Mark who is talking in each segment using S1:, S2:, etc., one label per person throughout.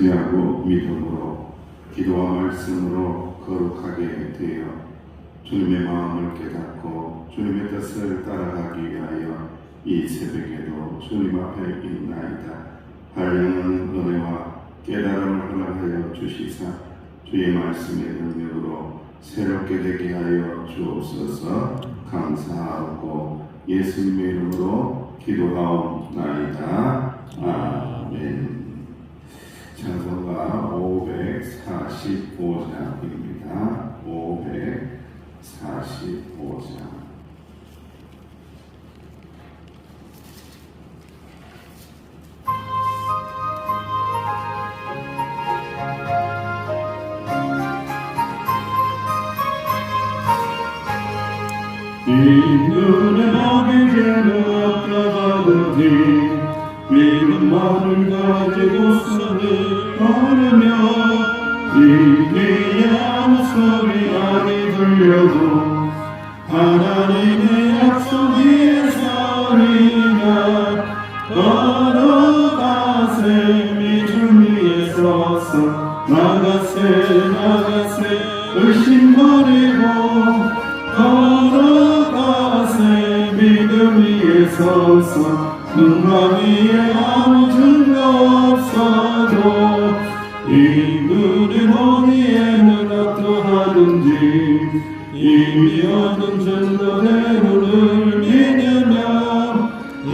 S1: 의지하고 믿음으로 기도와 말씀으로 거룩하게 되어 주님의 마음을 깨닫고 주님의 뜻을 따라가기 위하여 이 새벽에도 주님 앞에 있나이다. 한량한 은혜와 깨달음을 허락하여 주시사 주의 말씀의 능력으로 새롭게 되게 하여 주옵소서. 감사하고 예수님의 이름으로 기도하옵나이다. 아멘. 찬송가 545장입니다. 545장.
S2: 눈에 먹이게는 아까가든지 믿음만을 가지고 손을 걸으며 이기의 아무 소리 아니 들려도 하나님의 약속 위에 서리나 걸어가세 믿음 위에 서서 나가세 의심 버리고 걸어가세 믿음 위에 서서 눈과 위에 아무 증거 없어도 이분의 머리에는 어떠하든지 이미 얻은 증거대로를 믿으며 이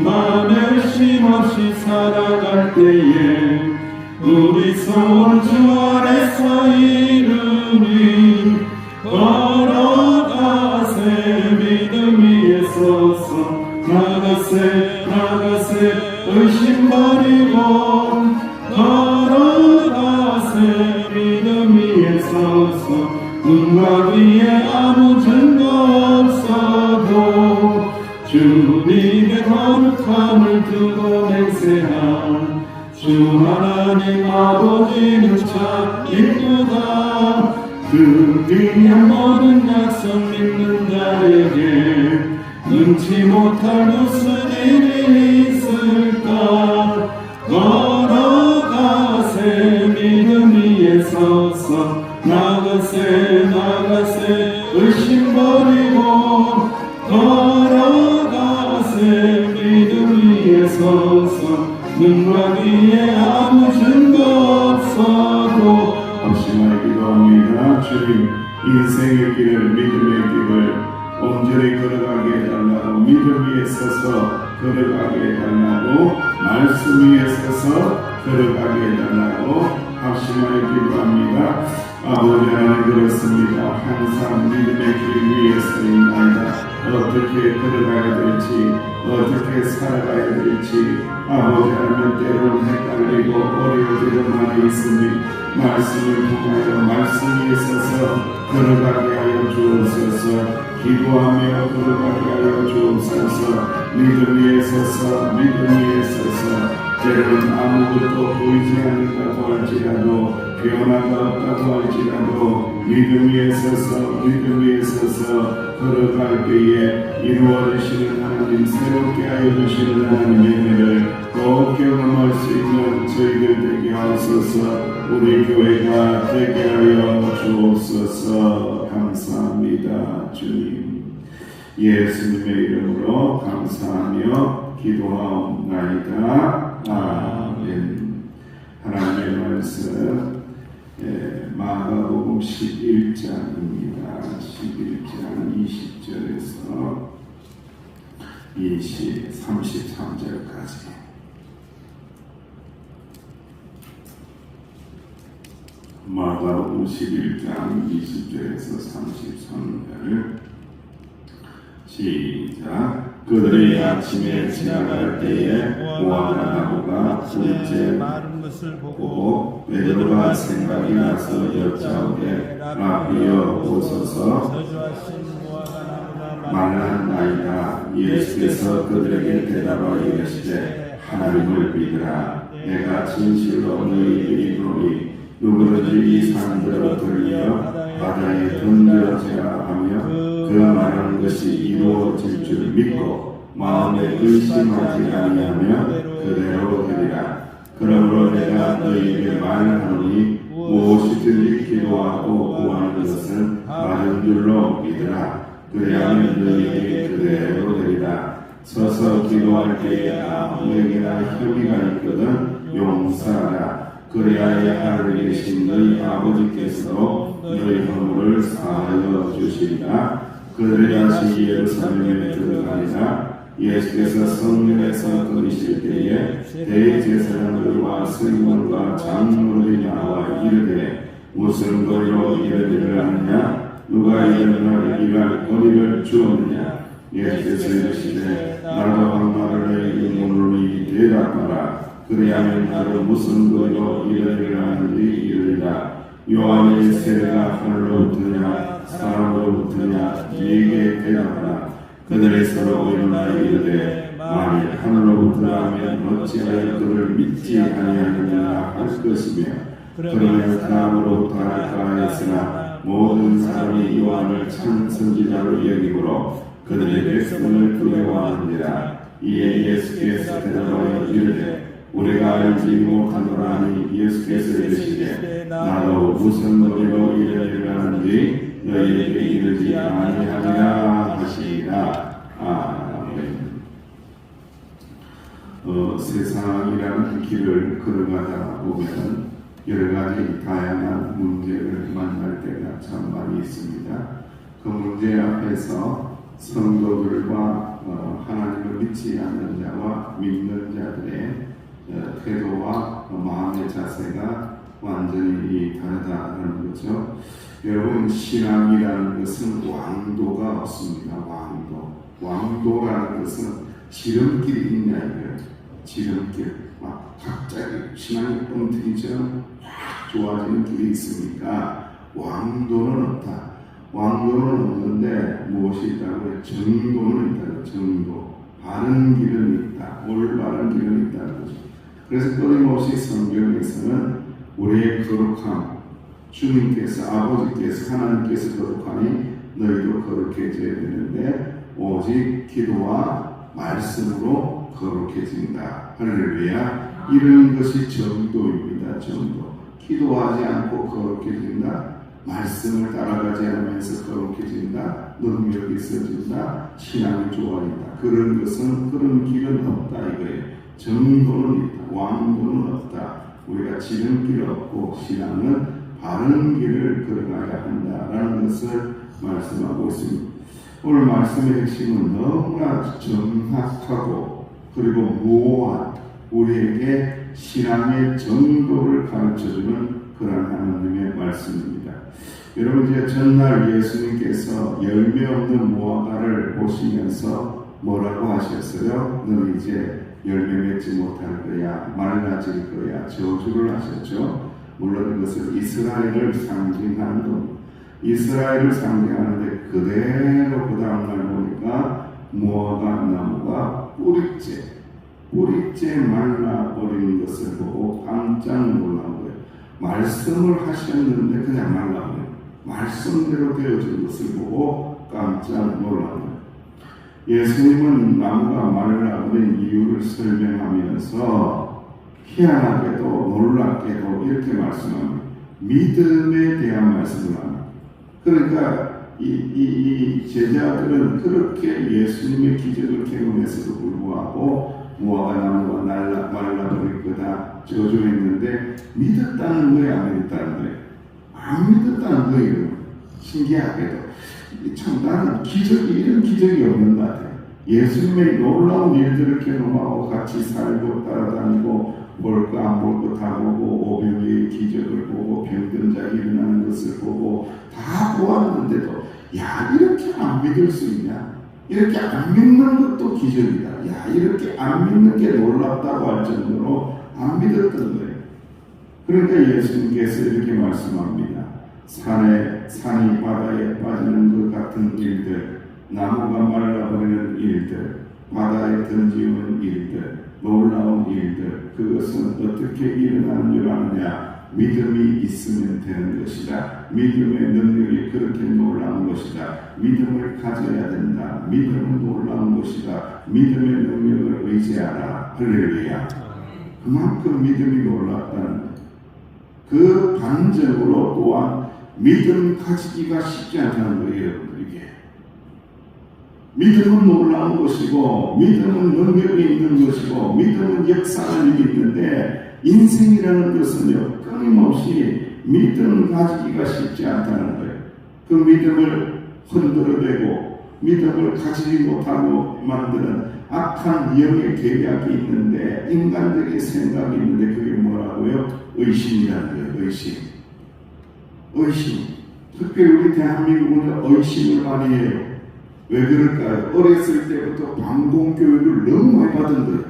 S2: 맘에 쉼없이 살아갈 때에 우리 소원 주 아래서 이루니 걸어가세 믿음 위에 서서 나가세 의심 버리고 걸어가세 믿음 위에 서서 눈과 위에 아무 증거 없어도 주님의 거룩함을 두고 맹세한 주 하나님 아버지는 참 이쁘다. 그 귀한 모든 약속 믿는 자에게 눈치 못할 무슨 일이 있을까. 걸어가세 믿음 위에 서서 나가세 의심 버리고 걸어가세 믿음 위에 서서 눈과 귀에 아무 증거 없어도
S1: 합심하여 기도합니다. 주님, 인생의 길을 믿음의 길을 온전히 걸어가게 해달라고, 믿음 위에 서서 걸어가게 해달라고, 말씀 위에 서서 걸어가게 해달라고 합심하여 기도합니다. 아버지 하나님, 그렇습니다. 항상 믿음의 길 위에 서 있나이다. 어떻게 걸어가야 될지, 어떻게 살아가야 될지 아버지 하나님, 때로는 헷갈리고 어려울 때도 많이 있습니다. 말씀을 통하여 말씀 위에 서서 걸어가게 하여 주옵소서. 기도하며 걸어가게 하여 주옵소서. 믿음 위에 서서 때로는 아무것도 보이지 않는다고 할지라도 변화가 없다고 할지라도 믿음 위에 서서 걸어갈 때에 이루어지시는 하나님, 새롭게 하여 주시는 하나님의 은혜를 꼭 경험할 수 있는 저희들 되게 하옵소서. 우리 교회가 되게 하여 주옵소서. 감사합니다. 주님, 예수님의 이름으로 감사하며 기도하옵나이다. 아멘. 하나님의 말씀 마가복음 11장입니다. 11장 20절에서 33절까지. 마가복음 11장 20절에서 33절. 시작. 그들이 아침에 지나갈 때에 무화과 나무가 둘째
S3: 마른 것을 보고
S1: 베드로가 생각이 나서 여짜오되 라비여 보소서
S3: 저주하신 무화과 나무가
S1: 말랐나이다. 예수께서 그들에게 대답하여 이르시되 하나님을 믿으라. 내가 진실로 너희에게 이르노니 누구든지 이 산들을 들려 바다에 던져지라 하며 그 말하는 것이 이루어질 줄 믿고 마음에 의심하지 아니하며 그대로 되리라. 그러므로 내가 너희에게 것은 맞은 줄로 믿으라. 그리하면 너희에게 그대로 되리라. 서서 기도할 때에 아무에게나 협의가 있거든 용서하라. 그리하여 하늘에 계신 너희 아버지께서도 너희 허물을 사하여 주시리라. 그들이 다시 예루살렘에 들어가니라. 예수께서 성령에서 거리실 때에 대제사장들과 서기관과 장로들이 나와 이르되 무슨 거리로 이르기를 하느냐? 누가 이르기를 일할 거리를 주었느냐? 예수께서 이르시되 나도 한 말을 너희에게 물으니 대답하라. 그리하면 나도 무슨 거리로 이르기를 하는지 이르리라. 요한의 세례가 하늘로부터냐 사람으로부터냐? 네게 대답하라. 그들이 서로 일어나 이르되 만일 하늘로부터 하면 어찌하여 그를 믿지 아니하느냐 할 것이며 그러면 사람으로부터 할까 하였으나 모든 사람이 요한을 참 선지자로 여기므로 그들의 백성을 두려워하느니라. 이에 예수께서 대답하여 이르되 우리가 알지 못하노라 하니 예수께서 이르시되 나도 무슨 거리로 이르기를 하는지 너희에게 이르지 아니하리라 하시니라. 아멘. 세상이라는 길을 걸어가다 보면 여러 가지 다양한 문제를 만날 때가 참 많이 있습니다. 그 문제 앞에서 성도들과 하나님을 믿지 않는 자와 믿는 자들의 태도와 마음의 자세가 완전히 다르다는 거죠. 여러분, 신앙이라는 것은 왕도가 없습니다. 왕도라는 것은 지름길이 있냐 이거예요. 지름길. 막 갑자기 신앙이 뻥튀기처럼 확 좋아지는 길이 있으니까 왕도는 없다. 왕도는 없는데 무엇이 있다고요? 정도는 있다고요. 정도. 바른 길은 있다. 올바른 길은 있다는 거죠. 그래서 끊임없이 성경에서는 우리의 거룩함, 주님께서 아버지께서 하나님께서 거룩하니 너희도 거룩해져야 되는데 오직 기도와 말씀으로 거룩해진다. 할렐루야. 이런 것이 정도입니다. 정도. 기도하지 않고 거룩해진다. 말씀을 따라가지 않으면서 거룩해진다. 능력이 있어진다. 신앙이 좋아진다. 그런 것은 그런 길은 없다 이거예요. 정도는 있다. 왕도는 없다. 우리가 지름길 없고 신앙은 바른 길을 걸어가야 한다라는 것을 말씀하고 있습니다. 오늘 말씀의 핵심은 너무나 정확하고 그리고 모호한 우리에게 신앙의 정도를 가르쳐주는 그런 하나님의 말씀입니다. 여러분, 이제 전날 예수님께서 열매 없는 무화과를 보시면서 뭐라고 하셨어요? 너는 이제 열매 맺지 못할 거야, 말라질 거야, 저주를 하셨죠. 물론 이것은 이스라엘을 상징하는 겁니다. 이스라엘을 상징하는데 그대로 그 다음날 보니까 무화과 나무가 뿌리째 말라버린 것을 보고 깜짝 놀란 거예요. 말씀을 하셨는데 그냥 말라버려요. 말씀대로 되어진 것을 보고 깜짝 놀란 거예요. 예수님은 나무가 말라버린 이유를 설명하면서 희한하게도 놀랍게도 이렇게 말씀합니다. 믿음에 대한 말씀을 합니다. 그러니까 이 제자들은 그렇게 예수님의 기적을 경험했어도 불구하고 무화과 나무가 말라버릴 거다 저주했는데 믿었다는 거예요, 안 믿었다는 거예요? 안 믿었다는 거예요. 신기하게도. 참 나는 이런 기적이 없는 것 같아요. 예수님의 놀라운 일들을 경험하고 같이 살고 따라다니고 볼 거 안 볼 거 다 보고 오병이의 기적을 보고 병든 자 일어나는 것을 보고 다 보았는데도 야, 이렇게 안 믿을 수 있냐? 이렇게 안 믿는 것도 기적이다. 야, 이렇게 안 믿는 게 놀랍다고 할 정도로 안 믿었던 거예요. 그러니까 예수님께서 이렇게 말씀합니다. 산이 바다에 빠지는 것 같은 일들, 나무가 말라버리는 일들, 바다에 던지는 일들, 놀라운 일들, 그것은 어떻게 일어나는 줄 아느냐? 믿음이 있으면 되는 것이다. 믿음의 능력이 그렇게 놀라운 것이다. 믿음을 가져야 된다. 믿음은 놀라운 것이다. 믿음의 능력을 의지하라. 할렐루야. 그만큼 믿음이 놀랍다는 것. 그 반증으로 또한 믿음 가지기가 쉽지 않다는 거예요, 여러분들에게. 믿음은 놀라운 것이고, 믿음은 능력이 있는 것이고, 믿음은 역사는 있는데, 인생이라는 것은요, 끊임없이 믿음 가지기가 쉽지 않다는 거예요. 그 믿음을 흔들어대고, 믿음을 가지지 못하고 만드는 악한 영의 계략이 있는데, 인간적인 생각이 있는데, 그게 뭐라고요? 의심이라는 거예요, 의심. 의심. 특별히 우리 대한민국은 의심을 많이 해요. 왜 그럴까요? 어렸을 때부터 방공교육을 너무 많이 받은 거예요.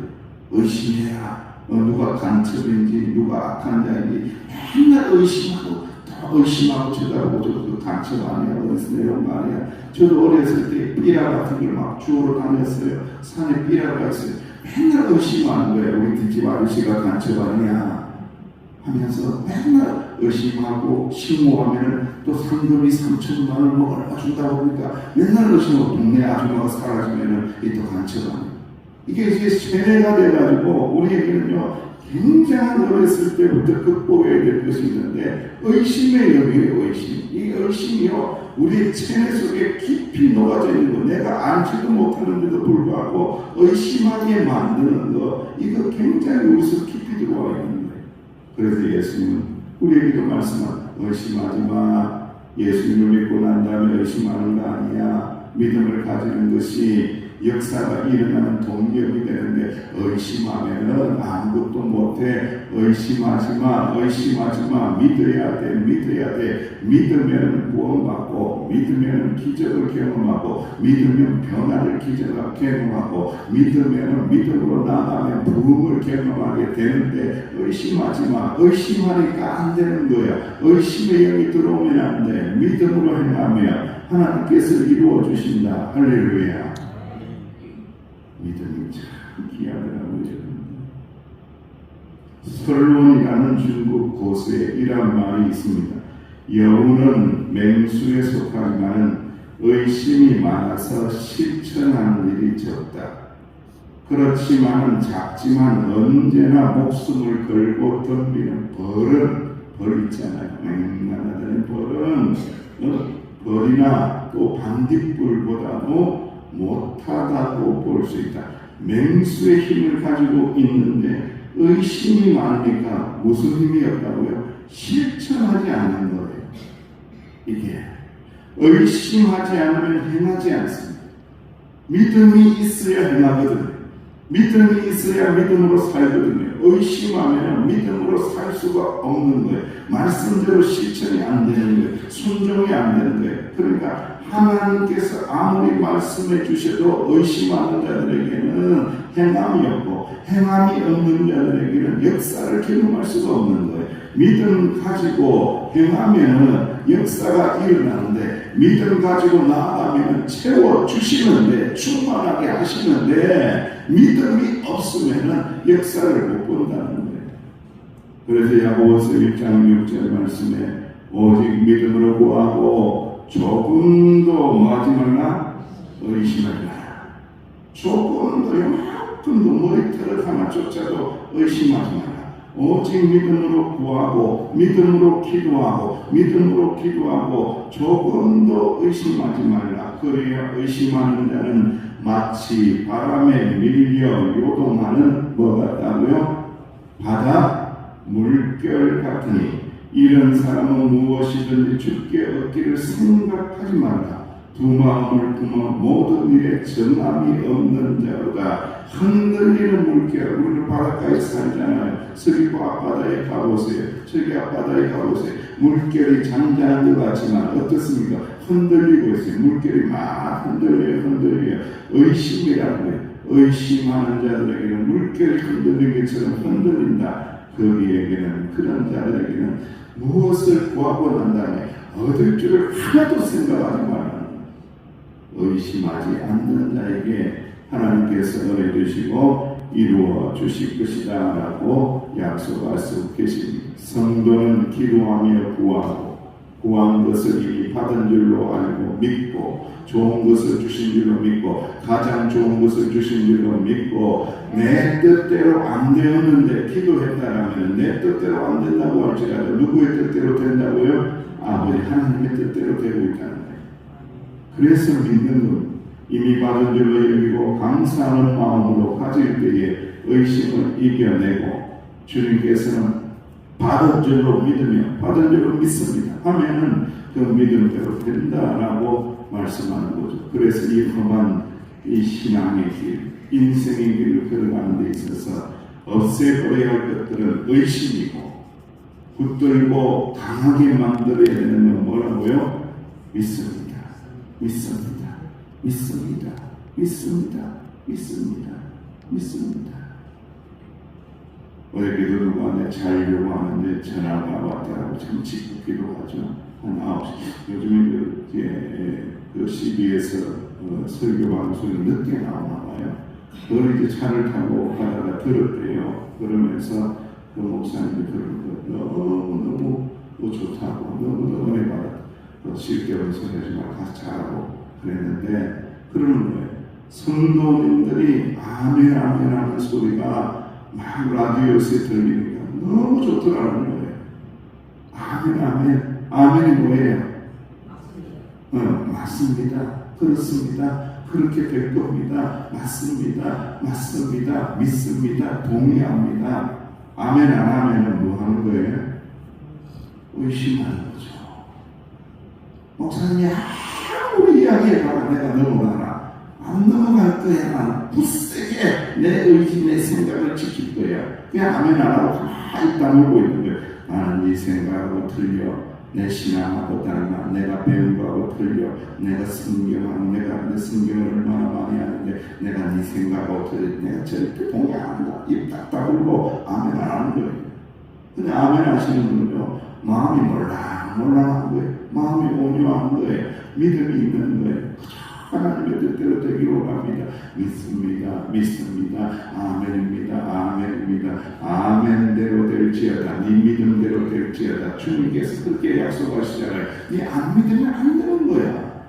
S1: 의심해라. 누가 간첩인지, 누가 악한 자인지, 맨날 의심하고, 더 의심하고, 쳐다보고, 저도 간첩 아니야, 어디서 내려온 거 아니야. 저도 어렸을 때 삐라 같은 걸 막 주우러 다녔어요. 산에 삐라가 있어요. 맨날 의심하는 거예요. 우리 뒷집 아저씨가 간첩 아니야 하면서 맨날 의심하고, 신고하면은 또 상금이 3천만 원 뭐 얼마 준다고 그러니까 맨날 의심하고, 동네 아줌마가 사라지면은 이 또 간첩 아니야. 이게 이제 세뇌가 돼가지고 우리에게는요, 굉장한 어렸을 때부터 극복해야 될 것이 있는데, 의심의 영이에요, 의심. 이 의심이요, 우리의 체내 속에 깊이 녹아져 있는 거, 내가 알지도 못하는데도 불구하고 의심하게 만드는 거, 이거 굉장히 우리 속 깊이 들어와 있는 거예요. 그래서 예수님은 우리에게도 말씀하고, 의심하지 마. 예수님을 믿고 난 다음에 의심하는 거 아니야. 믿음을 가지는 것이 역사가 일어나는 동력이 되는데, 의심하면은 아무것도 못해. 의심하지 마, 의심하지 마. 믿어야 돼, 믿어야 돼. 믿으면 구원받고, 믿으면 기적을 경험하고, 믿으면 변화를 경험하고, 믿으면 믿음으로 나가면 부흥을 경험하게 되는데, 의심하지 마. 의심하니까 안 되는 거야. 의심의 영이 들어오면 안 돼. 믿음으로 행하면 하나님께서 이루어 주신다. 할렐루야. 믿음이 참 귀하더라고요. 설론이라는 중국 고수의 이런 말이 있습니다. 여우는 맹수에 속하지만 의심이 많아서 실천하는 일이 적다. 그렇지만 작지만 언제나 목숨을 걸고 덤비는 벌 있잖아요. 맹만하다는 벌은 벌이나 또 반딧불보다도 못하다고 볼 수 있다. 맹수의 힘을 가지고 있는데 의심이 많으니까 무슨 힘이 없다고요? 실천하지 않는 거예요. 이게 의심하지 않으면 행하지 않습니다. 믿음이 있어야 행하거든요. 믿음이 있어야 믿음으로 살거든요. 의심하면 믿음으로 살 수가 없는 거예요. 말씀대로 실천이 안 되는 거예요. 순종이 안 되는 거예요. 그러니까 하나님께서 아무리 말씀해 주셔도 의심하는 자들에게는 행함이 없고, 행함이 없는 자들에게는 역사를 경험할 수가 없는 거예요. 믿음 가지고 행하면 역사가 일어나는데, 믿음 가지고 나아가면 채워주시는데, 충만하게 하시는데, 믿음이 없으면 역사를 못 본다는 거예요. 그래서 야고보서 1장 6절 말씀에 오직 믿음으로 구하고 조금도 뭐하지 말라? 의심하지 마라. 조금도 요만큼도 머리털을 하나조차도 의심하지 마라. 오직 믿음으로 구하고, 믿음으로 기도하고 조금도 의심하지 말라. 그래야 의심하는 자는 마치 바람에 밀려 요동하는 뭐 같다고요? 바다 물결 같으니 이런 사람은 무엇이든지 주께 얻기를 생각하지 말라. 두 마음을 품어 모든 일에 정함이 없는 자로다. 흔들리는 물결, 우리는 바닷가에 살잖아요. 저기 앞바다에 가보세요. 저기 앞바다에 가보세요. 물결이 잔잔한 것 같지만 어떻습니까? 흔들리고 있어요. 물결이 막 흔들려요. 의심이라는 거예요. 의심하는 자들에게는 물결이 흔들린 것처럼 흔들린다. 거기에게는, 그런 자들에게는 무엇을 구하고 난 다음에 얻을 줄을 하나도 생각하지 말라. 의심하지 않는 자에게 하나님께서 은혜 주시고 이루어 주실 것이다 라고 약속하시고 계십니다. 성도는 기도하며 구하고 구한 것을 이미 받은 줄로 알고 믿고 좋은 것을 주신 줄로 믿고 가장 좋은 것을 주신 줄로 믿고 내 뜻대로 안 되었는데 기도했다라면 내 뜻대로 안 된다고 할지라도 누구의 뜻대로 된다고요? 아버지 하나님의 뜻대로 되고 있다는 거예요. 그래서 믿는 것 이미 받은 줄로 여기고 감사하는 마음으로 가질 때에 의심을 이겨내고 주님께서는 받은 줄로 믿으며 받은 줄로 믿습니다 하면은 그 믿음대로 된다라고 말씀하는 거죠. 그래서 이 험한 이 신앙의 길, 인생의 길을 걸어가는 데 있어서 없애버려야 할 것들은 의심이고 붙들고 강하게 만들어야 되는 건 뭐라고요? 믿습니다. 믿습니다. 믿습니다. 믿습니다. 믿습니다. 믿습니다. 어저께도 누구한테 자려고 하는데 전화가 왔더라고. 참 짓궂기도 하죠. 한 9시. 요즘에 그 CBS 설교 방송이 늦게 나오나 봐요. 그걸 이제 차를 타고 가다가 들었대요. 그러면서 그 목사님이 그런 거 너무너무 좋다고 너무너무 은혜 받았다. 실격은 소리하지 말고 가서 잘하고 그랬는데 그러는 거예요. 성도님들이 아멘 아멘 하는 소리가 막 라디오에서 들리니까 너무 좋더라는 거예요. 아멘 아멘 아멘이 뭐예요? 맞습니다. 그렇습니다. 그렇게 될 겁니다. 맞습니다. 맞습니다. 믿습니다. 동의합니다. 아멘 안 하면은 뭐 하는 거예요? 의심하는 거죠. 목사님이 아무리 이야기해봐라 내가 넘어가라. 안 넘어갈 거야. 나는 굳세게 내 의지 내 생각을 지킬 거야. 그냥 아멘 안 하고 가만히 다물고 있는 거예요. 나는 네 생각하고 틀려. 내 신앙하고 달라. 내가 배운 거하고 틀려. 내가 성경하고 내가 내 성경을 얼마나 많이 하는데 내가 네 생각하고 틀려. 내가 절대 동의 안 한다. 입 딱 다물고 아멘 안 하는 거예요. 근데 아멘 하시는 분은요 마음이 몰랑몰랑한 거예요. 마음이 온유한 거예요. 믿음이 있는 거예요. 하나님의 뜻대로 되기로 합니다. 믿습니다. 믿습니다. 아멘입니다. 아멘입니다. 아멘대로 될지어다. 네 믿음대로 될지어다. 주님께서 그렇게 약속하시잖아요. 네 안 믿으면 안 되는 거야.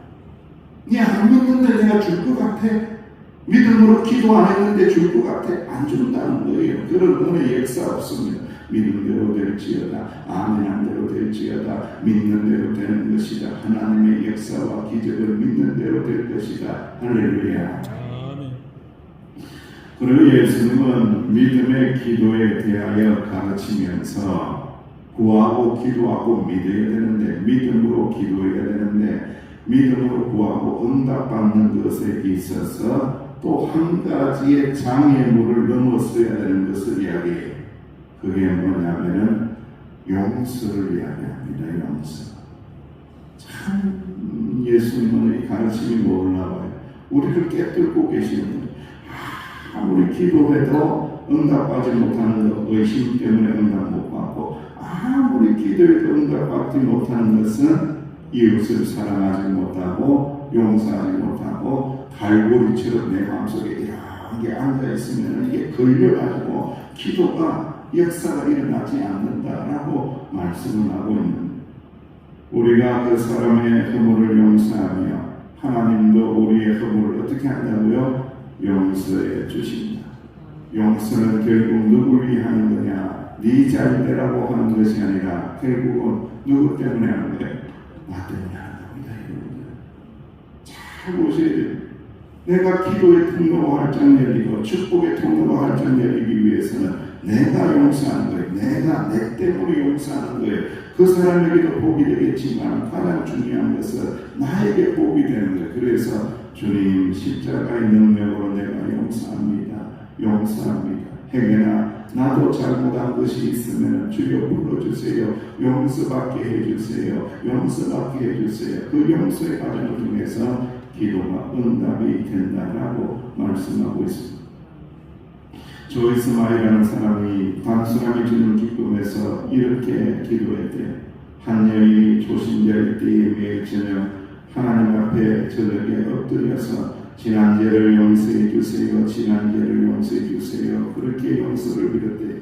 S1: 네 안 믿는데 내가 줄 것 같아? 믿음으로 기도 안 했는데 줄 것 같아? 안 준다는 거예요. 그런 은혜의 역사 없습니다. 믿음대로 될지어다. 아멘한 대로 될지어다. 믿는 대로 되는 것이다. 하나님의 역사와 기적을 믿는 대로 될 것이다. 할렐루야. 그리고 예수님은 믿음의 기도에 대하여 가르치면서 구하고 기도하고 믿어야 되는데 믿음으로 기도해야 되는데 믿음으로 구하고 응답받는 것에 있어서 또 한 가지의 장애물을 넘어서야 되는 것을 이야기해요. 그게 뭐냐면은 용서를 이야기합니다. 용서. 참 예수님은 이 가르침이 몰라봐요. 우리를 깨뚫고 계시는 거예요. 아무리 기도해도 응답받지 못하는 것, 의심 때문에 응답 못 받고 아무리 기도해도 응답받지 못하는 것은 이웃을 사랑하지 못하고 용서하지 못하고 갈고리처럼 내 마음속에 이런 게 앉아있으면 이게 걸려가지고 기도가 역사가 일어나지 않는다라고 말씀을 하고 있는 거예요. 우리가 그 사람의 허물을 용서하며 하나님도 우리의 허물을 어떻게 한다고요? 용서해 주십니다. 용서는 결국 누구를 위해 하는 거냐? 네 잘되라고 하는 것이 아니라 결국은 누구 때문에 하는 거예요? 나 때문에 하는 겁니다. 여러분들 잘 보셔야 돼요. 내가 기도의 통로가 활짝 열리고 축복의 통로가 활짝 열리기 위해서는 내가 용서하는 거예요. 내가 내 때문에 용서하는 거예요. 그 사람에게도 복이 되겠지만 가장 중요한 것은 나에게 복이 되는 거예요. 그래서 주님 십자가의 능력으로 내가 용서합니다. 용서합니다. 행여나 나도 잘못한 것이 있으면 주여 불러주세요. 용서받게 해주세요. 용서받게 해주세요. 그 용서의 과정을 통해서 기도가 응답이 된다라고 말씀하고 있습니다. 조이스 마이라는 사람이 단순하게 주는 기쁨에서 이렇게 기도했대요. 한 여인이 조신자일 때에 매일 저녁 하나님 앞에 저녁에 엎드려서 지난 죄를 용서해 주세요. 지난 죄를 용서해 주세요. 그렇게 용서를 빌었대요.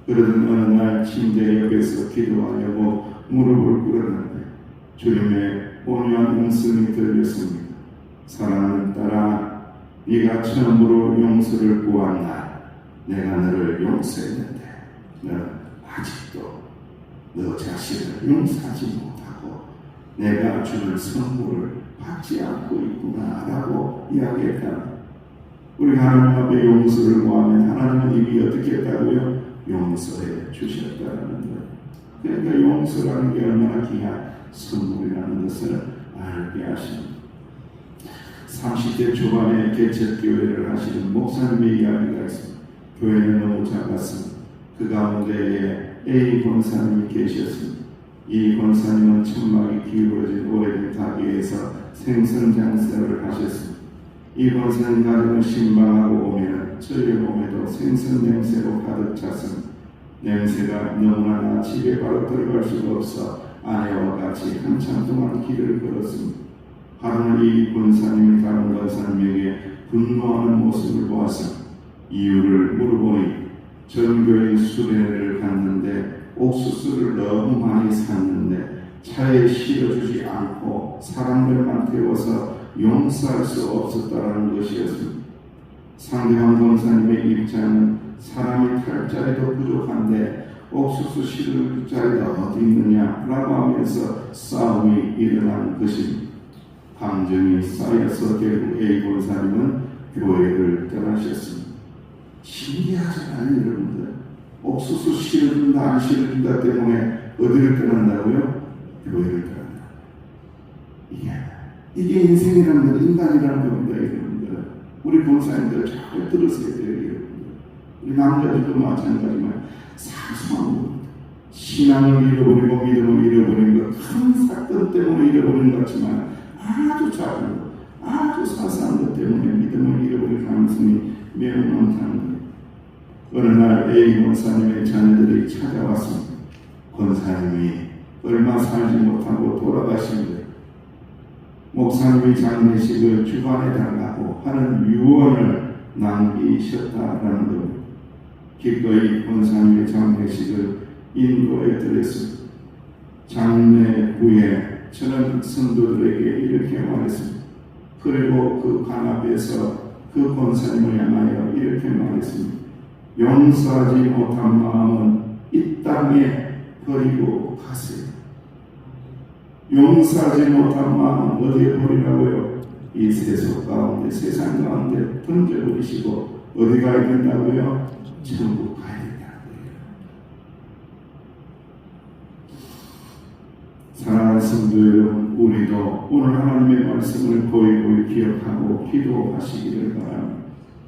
S1: 그러던 어느 날 침대 옆에서 기도하려고 무릎을 꿇었는데 주님의 온유한 음성이 들렸습니다. 사랑하는 딸아, 네가 처음으로 용서를 구한 날 내가 너를 용서했는데 너는 아직도 너 자신을 용서하지 못하고 내가 주는 선물을 받지 않고 있구나 라고 이야기했다. 우리 하나님 앞에 용서를 구하면 하나님은 이미 어떻게 했다고요? 용서해 주셨다는 거예요. 그러니까 용서라는 게 얼마나 귀한 선물이라는 것을 알게 하십니다. 30대 초반에 개척교회를 하시는 목사님의 이야기가 있습니다. 교회는 너무 작았습니다. 그 가운데에 A 권사님이 계셨습니다. 이 권사님은 천막이 기울어진 오래된 가게에서 생선장사를 하셨습니다. 이 권사님 가정을 신방하고 오면 저희 몸에도 생선 냄새로 가득 찼습니다. 냄새가 너무나 집에 바로 들어갈 수가 없어 아내와 같이 한참 동안 길을 걸었습니다. 하루는 이 권사님이 다른 권사님에게 분노하는 모습을 보았습니다. 이유를 물어보니 전교인 수련회를 갔는데 옥수수를 너무 많이 샀는데 차에 실어주지 않고 사람들만 태워서 용서할 수 없었다는 것이었습니다. 상대방 권사님의 입장은 사람이 탈 자리도 부족한데 옥수수 실을 자리가 어디 있느냐라고 하면서 싸움이 일어난 것입니다. 감정이 쌓여서 결국 A 권사님은 교회를 떠나셨습니다. 신기하잖아요, 여러분들. 옥수수 실어준다 안 실어준다 때문에 어디를 떠난다고요? 교회를 떠난다. 이게 인생이라는 것, 인간이라는 겁니다, 여러분들. 우리 권사님들 잘 들으셔야 돼요, 여러분들. 우리 남자들도 마찬가지지만 사소한 겁니다. 신앙을 잃어버리고 믿음을 잃어버린 것, 큰 사건 때문에 잃어버린 것 같지만 아주 작은 것, 아주 사소한 것 때문에 믿음을 잃어버릴 가능성이 매우 많다는 거예요. 어느 날 A 권사님의 자녀들이 찾아왔습니다. 권사님이 얼마 살지 못하고 돌아가신 거예요. 목사님이 장례식을 주관해 달라고 하는 유언을 남기셨다라는 겁니다. 기꺼이 권사님의 장례식을 인도해 드렸습니다. 장례 후에 저는 성도들에게 이렇게 말했습니다. 그리고 그 관 앞에서 그 권사님을 향하여 이렇게 말했습니다. 용서하지 못한 마음은 이 땅에 버리고 가세요. 용서하지 못한 마음은 어디에 버리라고요? 이 세속 가운데, 세상 가운데 던져버리시고 어디 가야 된다고요? 천국 가야 된다고요. 사랑하는 성도 여러분, 우리도 오늘 하나님의 말씀을 고이 기억하고 기도하시기를 바랍니다.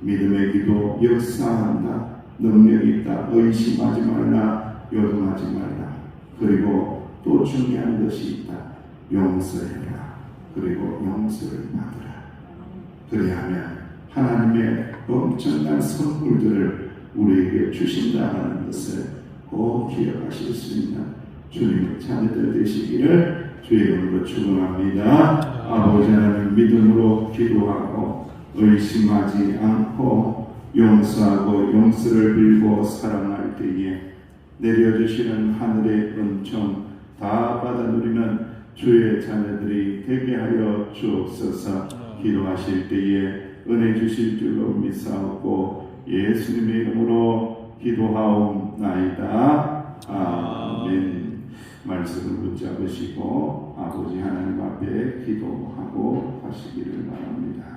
S1: 믿음의 기도 역사한다. 능력이 있다. 의심하지 말라. 요동하지 말라. 그리고 또 중요한 것이 있다. 용서해라. 그리고 용서를 받으라. 그래야만 하나님의 엄청난 선물들을 우리에게 주신다는 것을 꼭 기억하실 수 있는 주님의 자녀들 되시기를 주의 이름으로 축원합니다. 아버지 하나님, 믿음으로 기도하고 의심하지 않고 용서하고 용서를 빌고 사랑할 때에 내려주시는 하늘의 은총 다 받아 누리는 주의 자녀들이 되게 하여 주옵소서. 기도하실 때에 은혜 주실 줄로 믿사옵고 예수님의 이름으로 기도하옵나이다. 아멘. 말씀을 붙잡으시고 아버지 하나님 앞에 기도하고 하시기를 바랍니다.